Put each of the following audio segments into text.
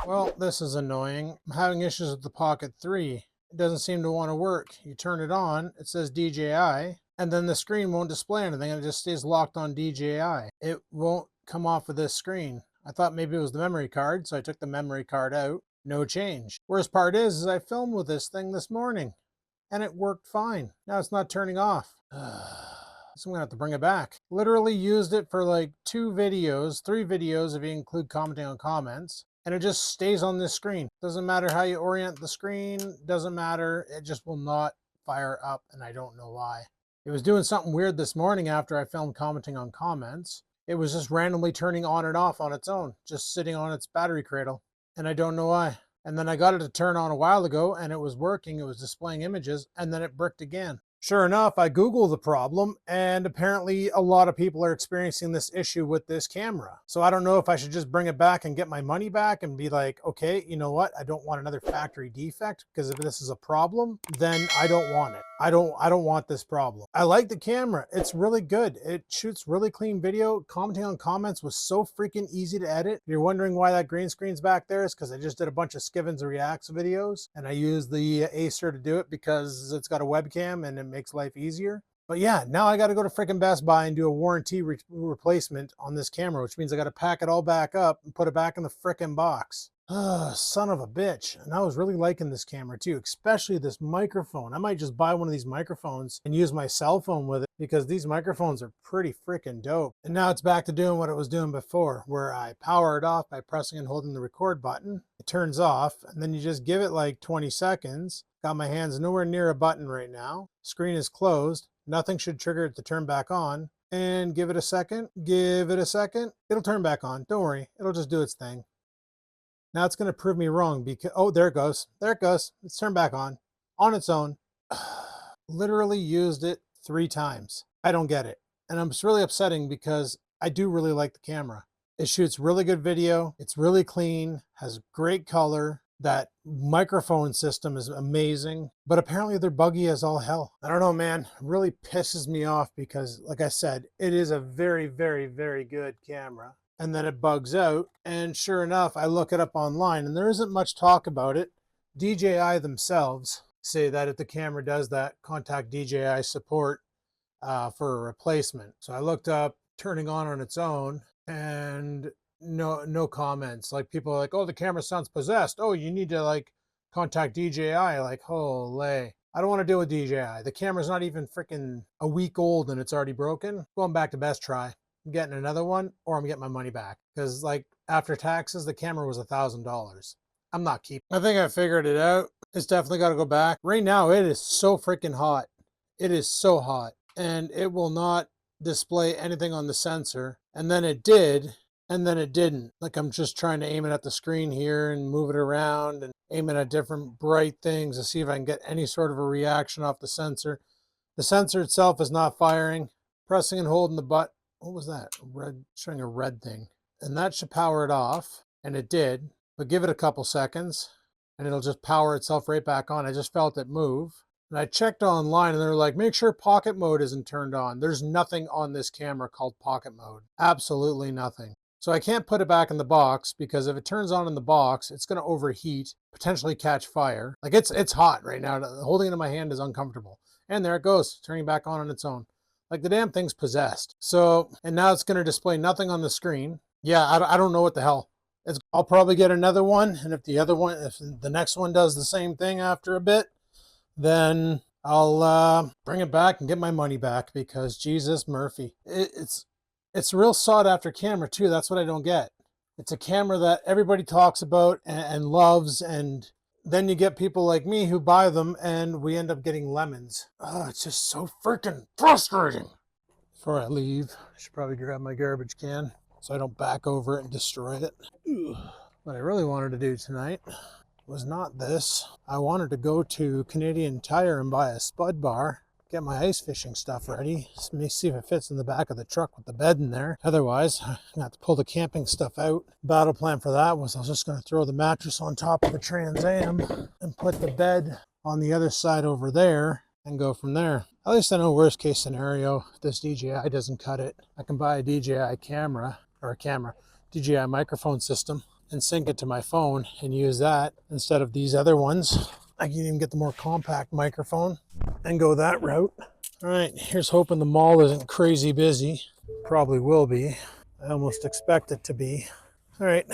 Well, this is annoying. I'm having issues with the Pocket 3. It doesn't seem to want to work. You turn it on, it says DJI, and then the screen won't display anything, and it just stays locked on DJI. It won't come off of this screen. I thought maybe it was the memory card, so I took the memory card out. No change. Worst part is I filmed with this thing this morning, and it worked fine. Now it's not turning off. So I'm gonna have to bring it back. Literally used it for like 3 videos if you include commenting on comments, and it just stays on this screen. Doesn't matter how you orient the screen, doesn't matter, it just will not fire up, and I don't know why. It was doing something weird this morning after I filmed commenting on comments. It was just randomly turning on and off on its own, just sitting on its battery cradle, and I don't know why. And then I got it to turn on a while ago, and it was working, it was displaying images, and then it bricked again. Sure enough, I Googled the problem, and apparently a lot of people are experiencing this issue with this camera. So I don't know if I should just bring it back and get my money back and be like, okay, you know what? I don't want another factory defect, because if this is a problem, then I don't want it. I don't want this problem. I like the camera. It's really good. It shoots really clean video. Commenting on comments was so freaking easy to edit. If you're wondering why that green screen's back there, it's because I just did a bunch of Skivens Reacts videos, and I used the Acer to do it because it's got a webcam and it makes life easier. But yeah, now I got to go to freaking Best Buy and do a warranty replacement on this camera, which means I got to pack it all back up and put it back in the freaking box. Son of a bitch. And I was really liking this camera too, especially this microphone. I might just buy one of these microphones and use my cell phone with it, because these microphones are pretty freaking dope. And now it's back to doing what it was doing before, where I power it off by pressing and holding the record button. It turns off, and then you just give it like 20 seconds. Got my hands nowhere near a button right now. Screen is closed. Nothing should trigger it to turn back on. And give it a second. Give it a second. It'll turn back on. Don't worry. It'll just do its thing. Now it's going to prove me wrong because, oh, there it goes. There it goes. It's turned back on its own. Literally used it 3 times. I don't get it. And it's really upsetting because I do really like the camera. It shoots really good video. It's really clean, has great color. That microphone system is amazing, but apparently they're buggy as all hell. I don't know, man. It really pisses me off because, like I said, it is a very, very, very good camera. And then it bugs out, and sure enough, I look it up online, and there isn't much talk about it. DJI themselves say that if the camera does that, contact DJI support for a replacement. So I looked up turning on its own, and no comments. Like, people are like, oh, the camera sounds possessed. Oh, you need to like contact DJI. Like, holy. I don't want to deal with DJI. The camera's not even freaking a week old and it's already broken. Going back to Best Try. I'm getting another one, or I'm getting my money back. Because like after taxes, the camera was $1,000. I'm not keeping. I think I figured it out. It's definitely got to go back. Right now, it is so freaking hot. It is so hot. And it will not display anything on the sensor. And then it did. And then it didn't. Like, I'm just trying to aim it at the screen here and move it around and aim it at different bright things to see if I can get any sort of a reaction off the sensor. The sensor itself is not firing. Pressing and holding the button. What was that? Red, showing a red thing. And that should power it off. And it did. But give it a couple seconds and it'll just power itself right back on. I just felt it move. And I checked online and they're like, make sure pocket mode isn't turned on. There's nothing on this camera called pocket mode. Absolutely nothing. So I can't put it back in the box because if it turns on in the box, it's going to overheat, potentially catch fire. Like, it's hot right now. Holding it in my hand is uncomfortable. And there it goes, turning back on its own. Like, the damn thing's possessed. So, and now it's going to display nothing on the screen. Yeah, I don't know what the hell. I'll probably get another one. And if the next one does the same thing after a bit, then I'll bring it back and get my money back, because Jesus Murphy. It's a real sought after camera too. That's what I don't get. It's a camera that everybody talks about and loves, and then you get people like me who buy them and we end up getting lemons. Oh, it's just so freaking frustrating. Before I leave, I should probably grab my garbage can so I don't back over it and destroy it. Ugh. What I really wanted to do tonight was not this. I wanted to go to Canadian Tire and buy a spud bar. Get my ice fishing stuff ready. Let me see if it fits in the back of the truck with the bed in there. Otherwise, I'm gonna have to pull the camping stuff out. Battle plan for that was I was just gonna throw the mattress on top of the Trans Am and put the bed on the other side over there and go from there. At least I know worst case scenario, if this DJI doesn't cut it, I can buy a DJI camera, or DJI microphone system, and sync it to my phone and use that instead of these other ones. I can even get the more compact microphone and go that route. All right, here's hoping the mall isn't crazy busy. Probably will be. I almost expect it to be. All right,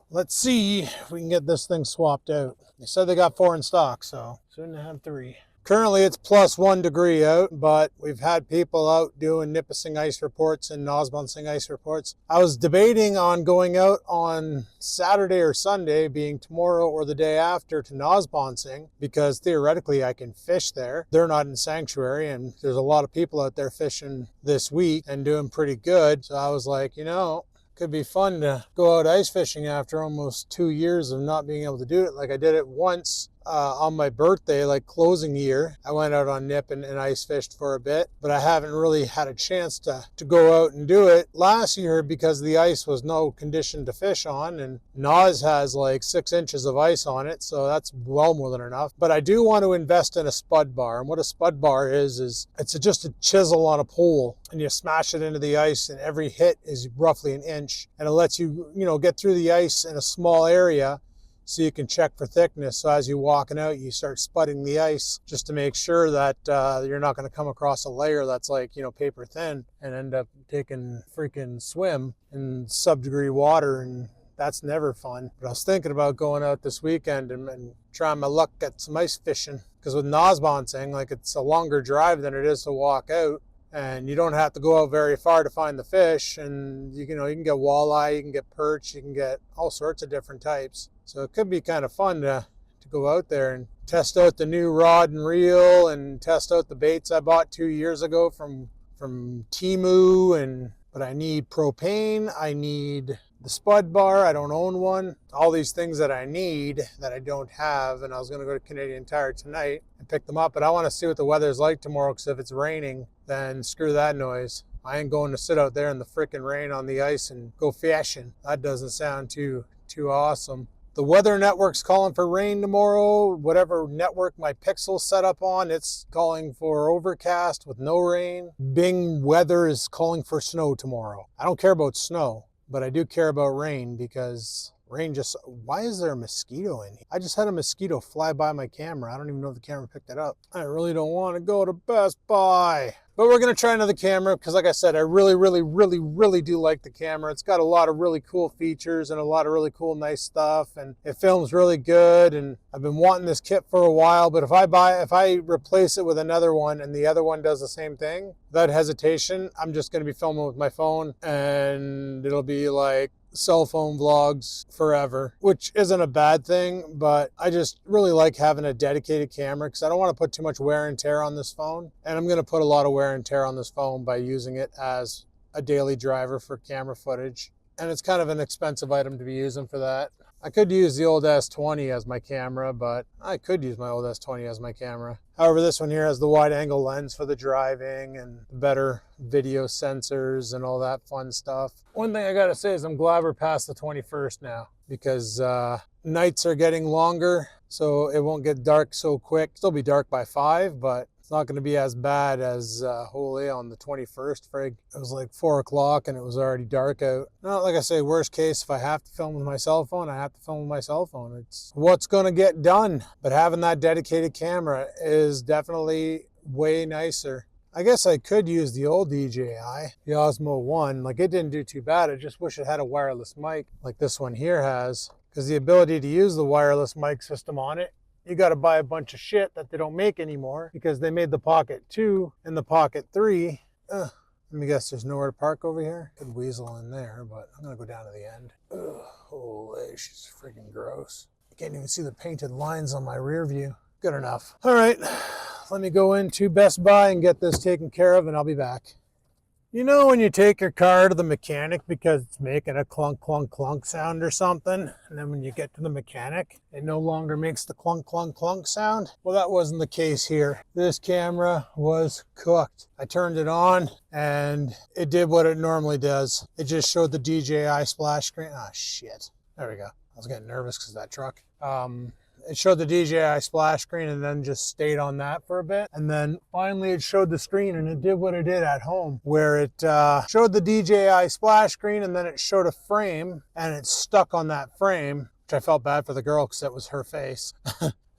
let's see if we can get this thing swapped out. They said they got 4 in stock, so soon to have 3. Currently it's plus 1 degree out, but we've had people out doing Nipissing ice reports and Nosbonsing ice reports. I was debating on going out on Saturday or Sunday, being tomorrow or the day after, to Nosbonsing, because theoretically I can fish there. They're not in sanctuary, and there's a lot of people out there fishing this week and doing pretty good. So I was like, you know, could be fun to go out ice fishing after almost 2 years of not being able to do it. Like I did it once on my birthday, like closing year. I went out on Nip and ice fished for a bit, but I haven't really had a chance to go out and do it last year because the ice was no condition to fish on, and Nas has like 6 inches of ice on it, so that's well more than enough. But I do want to invest in a spud bar, and what a spud bar is it's just a chisel on a pole, and you smash it into the ice, and every hit is roughly an inch, and it lets you, get through the ice in a small area, so you can check for thickness. So as you're walking out, you start spudding the ice just to make sure that you're not going to come across a layer that's like, paper thin and end up taking freaking swim in sub-degree water, and that's never fun. But I was thinking about going out this weekend and trying my luck at some ice fishing, because with Nosbonsing, like, it's a longer drive than it is to walk out. And you don't have to go out very far to find the fish, and you can get walleye, you can get perch, you can get all sorts of different types. So it could be kind of fun to go out there and test out the new rod and reel, and test out the baits I bought 2 years ago from Temu. But I need propane, I need the spud bar, I don't own one. All these things that I need that I don't have, and I was going to go to Canadian Tire tonight and pick them up, but I want to see what the weather's like tomorrow, because if it's raining, then screw that noise. I ain't going to sit out there in the frickin' rain on the ice and go fishing. That doesn't sound too awesome. The weather network's calling for rain tomorrow. Whatever network my Pixel's set up on, it's calling for overcast with no rain. Bing Weather is calling for snow tomorrow. I don't care about snow, but I do care about rain, because rain why is there a mosquito in here? I just had a mosquito fly by my camera. I don't even know if the camera picked it up. I really don't want to go to Best Buy. But we're going to try another camera, because like I said, I really, really, really, really do like the camera. It's got a lot of really cool features and a lot of really cool, nice stuff, and it films really good. And I've been wanting this kit for a while, but if I replace it with another one and the other one does the same thing, without hesitation, I'm just going to be filming with my phone, and it'll be like cell phone vlogs forever, which isn't a bad thing, but I just really like having a dedicated camera, because I don't want to put too much wear and tear on this phone, and I'm going to put a lot of wear and tear on this phone by using it as a daily driver for camera footage, and it's kind of an expensive item to be using for that. I could use the old S20 as my camera, but I could use my old S20 as my camera. However, this one here has the wide angle lens for the driving and better video sensors and all that fun stuff. One thing I gotta say is I'm glad we're past the 21st now, because nights are getting longer, so it won't get dark so quick. Still be dark by 5, but it's not going to be as bad as holy on the 21st. Frig, it was like 4 o'clock and it was already dark out. Now, like I say, worst case, if I have to film with my cell phone, I have to film with my cell phone. It's what's going to get done. But having that dedicated camera is definitely way nicer. I guess I could use the old DJI, the Osmo 1. Like, it didn't do too bad. I just wish it had a wireless mic like this one here has, because the ability to use the wireless mic system on it, you got to buy a bunch of shit that they don't make anymore, because they made the Pocket 2 and the Pocket 3. Let me guess, there's nowhere to park over here. Could weasel in there, but I'm going to go down to the end. Holy, she's freaking gross. I can't even see the painted lines on my rear view. Good enough. All right, let me go into Best Buy and get this taken care of, and I'll be back. You know when you take your car to the mechanic because it's making a clunk, clunk, clunk sound or something, and then when you get to the mechanic, it no longer makes the clunk, clunk, clunk sound? Well, that wasn't the case here. This camera was cooked. I turned it on, and it did what it normally does. It just showed the DJI splash screen. Ah, shit. There we go. I was getting nervous because of that truck. it showed the DJI splash screen and then just stayed on that for a bit. And then finally it showed the screen and it did what it did at home, where it showed the DJI splash screen and then it showed a frame and it stuck on that frame, which I felt bad for the girl because it was her face.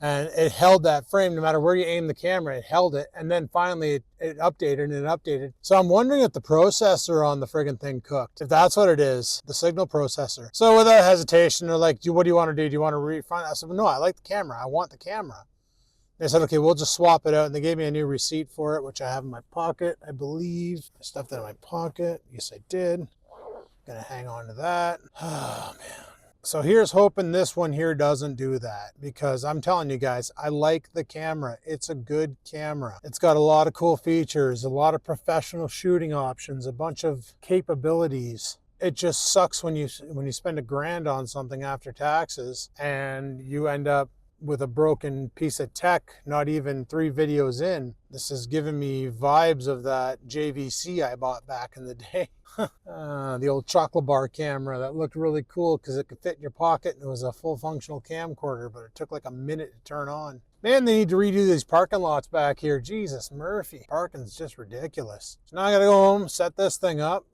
And it held that frame no matter where you aim the camera, it held it. And then finally it updated and it updated. So I'm wondering if the processor on the friggin' thing cooked. If that's what it is, the signal processor. So without hesitation, they're like, what do you want to do? Do you want to refund? I said, well, no, I like the camera. I want the camera. They said, okay, we'll just swap it out. And they gave me a new receipt for it, which I have in my pocket, I believe. I stuffed that in my pocket. Yes, I did. Gonna hang on to that. Oh, man. So here's hoping this one here doesn't do that, because I'm telling you guys, I like the camera. It's a good camera. It's got a lot of cool features, a lot of professional shooting options, a bunch of capabilities. It just sucks when you spend $1,000 on something after taxes and you end up with a broken piece of tech, not even 3 videos in. This is giving me vibes of that JVC I bought back in the day. The old chocolate bar camera that looked really cool because it could fit in your pocket and it was a full functional camcorder, but it took like a minute to turn on. Man, they need to redo these parking lots back here. Jesus, Murphy. Parking's just ridiculous. So now I gotta go home, set this thing up,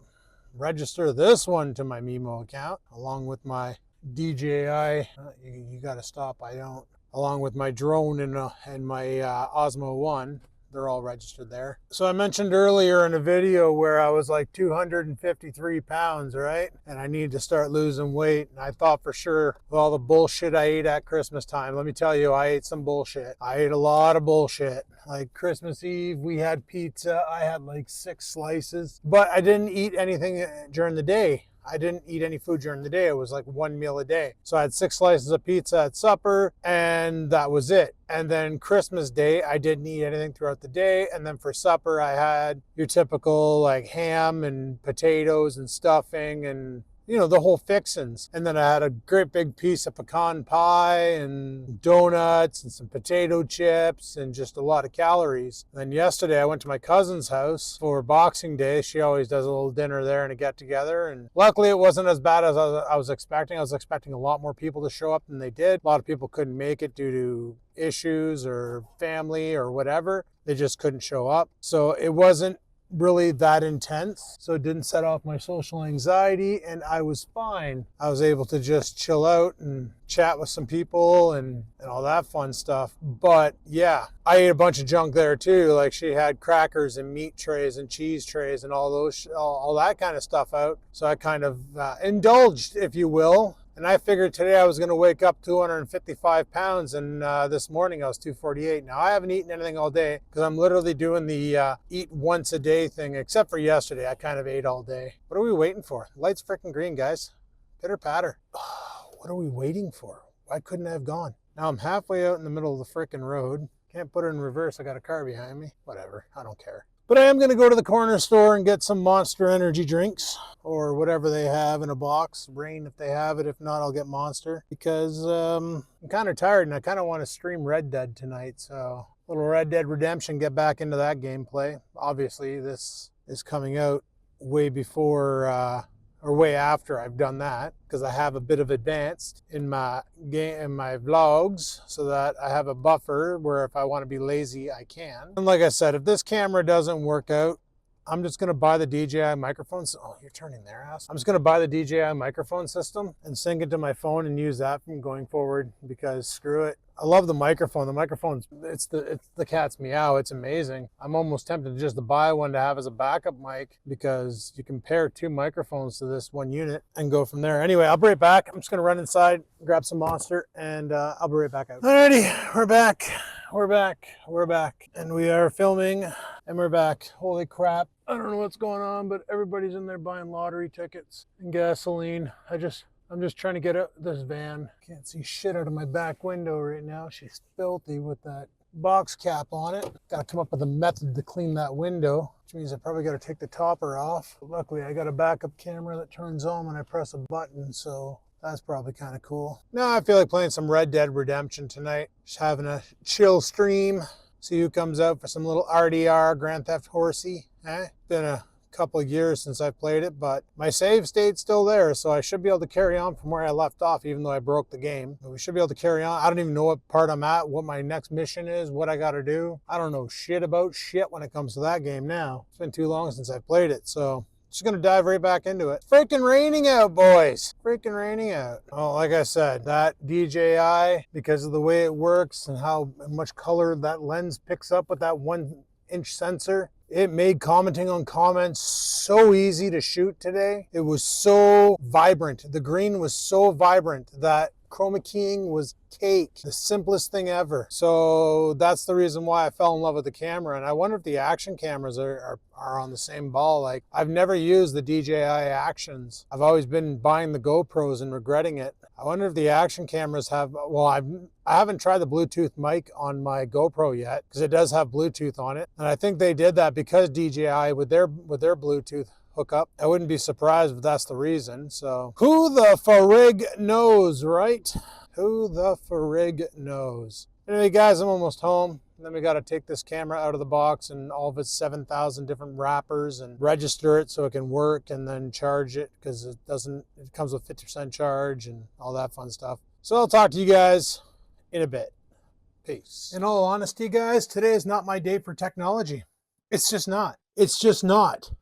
register this one to my Mimo account, along with my DJI. You gotta stop, I don't. Along with my drone and my Osmo One. They're all registered there. So I mentioned earlier in a video where I was like 253 pounds, right? And I needed to start losing weight. And I thought for sure with all the bullshit I ate at Christmas time, let me tell you, I ate some bullshit. I ate a lot of bullshit. Like Christmas Eve, we had pizza. I had like 6 slices, but I didn't eat anything during the day. I didn't eat any food during the day. It was like 1 meal a day. So I had 6 slices of pizza at supper and that was it. And then Christmas Day, I didn't eat anything throughout the day. And then for supper, I had your typical like ham and potatoes and stuffing and, you know, the whole fixins. And then I had a great big piece of pecan pie and donuts and some potato chips and just a lot of calories. And then yesterday I went to my cousin's house for Boxing Day. She always does a little dinner there and a get together. And luckily it wasn't as bad as I was expecting. I was expecting a lot more people to show up than they did. A lot of people couldn't make it due to issues or family or whatever. They just couldn't show up. So it wasn't really that intense, so it didn't set off my social anxiety and I was fine. I was able to just chill out and chat with some people and all that fun stuff. But yeah, I ate a bunch of junk there too. Like she had crackers and meat trays and cheese trays and all that kind of stuff out. So I kind of indulged, if you will. And I figured today I was going to wake up 255 pounds, and this morning I was 248. Now, I haven't eaten anything all day because I'm literally doing the eat once a day thing, except for yesterday. I kind of ate all day. What are we waiting for? The light's freaking green, guys. Pitter patter. What are we waiting for? Why couldn't I have gone? Now I'm halfway out in the middle of the freaking road. Can't put it in reverse. I got a car behind me. Whatever. I don't care. But I am going to go to the corner store and get some Monster energy drinks or whatever they have in a box. Rain if they have it. If not, I'll get Monster because I'm kind of tired and I kind of want to stream Red Dead tonight. So a little Red Dead Redemption, get back into that gameplay. Obviously, this is coming out way before or way after I've done that because I have a bit of advanced in my game, in my vlogs, so that I have a buffer where if I want to be lazy, I can. And like I said, if this camera doesn't work out, I'm just going to buy the DJI microphone. Oh, you're turning there, ass. I'm just going to buy the DJI microphone system and sync it to my phone and use that from going forward because screw it. I love the microphone. The microphone's, it's the cat's meow. It's amazing. I'm almost tempted just to buy one to have as a backup mic because you can pair 2 microphones to this one unit and go from there. Anyway, I'll be right back. I'm just going to run inside, grab some Monster, and I'll be right back out. Alrighty, we're back. We're back. And we are filming and we're back. Holy crap. I don't know what's going on, but everybody's in there buying lottery tickets and gasoline. I'm just trying to get out this van. Can't see shit out of my back window right now. She's filthy with that box cap on it. Got to come up with a method to clean that window, which means I probably got to take the topper off. But luckily, I got a backup camera that turns on when I press a button, so that's probably kind of cool. Now I feel like playing some Red Dead Redemption tonight. Just having a chill stream. See who comes out for some little RDR, Grand Theft Horsey. Been a couple of years since I played it, but my save state's still there, so I should be able to carry on from where I left off, even though I broke the game. But we should be able to carry on. I don't even know what part I'm at, what my next mission is, what I got to do. I don't know shit about shit when it comes to that game now. It's been too long since I played it, so just gonna dive right back into it. Freaking raining out, boys. Freaking raining out. Oh, like I said, that DJI, because of the way it works and how much color that lens picks up with that 1-inch sensor, it made commenting on comments so easy to shoot today. It was so vibrant. The green was so vibrant that chroma keying was cake, the simplest thing ever. So that's the reason why I fell in love with the camera. And I wonder if the action cameras are on the same ball. Like, I've never used the DJI actions. I've always been buying the GoPros and regretting it. I wonder if the action cameras have, well, I haven't tried the Bluetooth mic on my GoPro yet, because it does have Bluetooth on it. And I think they did that because DJI with their Bluetooth hookup. I wouldn't be surprised if that's the reason. So who the frig knows, right? Who the frig knows? Anyway, guys, I'm almost home. And then we got to take this camera out of the box and all of its 7,000 different wrappers and register it so it can work, and then charge it, because it comes with 50% charge and all that fun stuff. So I'll talk to you guys in a bit. Peace. In all honesty, guys, today is not my day for technology. It's just not. It's just not.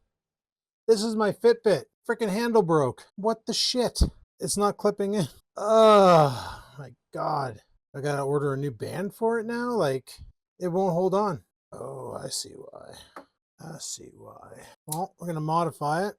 This is my Fitbit. Freaking handle broke. What the shit? It's not clipping in. Oh my God. I gotta order a new band for it now? Like, it won't hold on. Oh, I see why. I see why. Well, we're gonna modify it.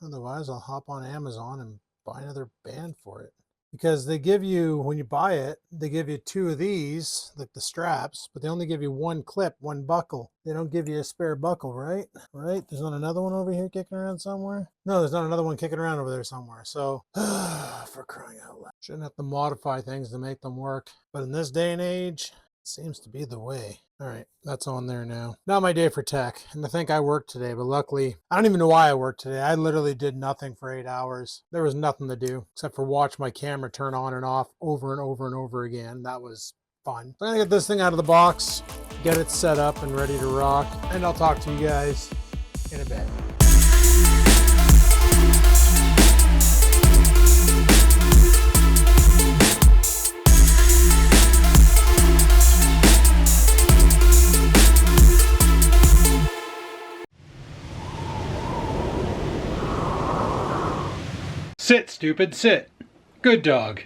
Otherwise, I'll hop on Amazon and buy another band for it. Because they give you, when you buy it, they give you 2 of these, like the straps, but they only give you 1 clip, 1 buckle. They don't give you a spare buckle, right? Right? There's not another one over here kicking around somewhere? No, there's not another one kicking around over there somewhere. So, for crying out loud. Shouldn't have to modify things to make them work. But in this day and age, it seems to be the way. All right, that's on there now. Not my day for tech. And I think I worked today, but luckily, I don't even know why I worked today. I literally did nothing for 8 hours. There was nothing to do except for watch my camera turn on and off over and over and over again. That was fun. So I'm gonna get this thing out of the box, get it set up and ready to rock, and I'll talk to you guys in a bit. Sit, stupid, sit. Good dog.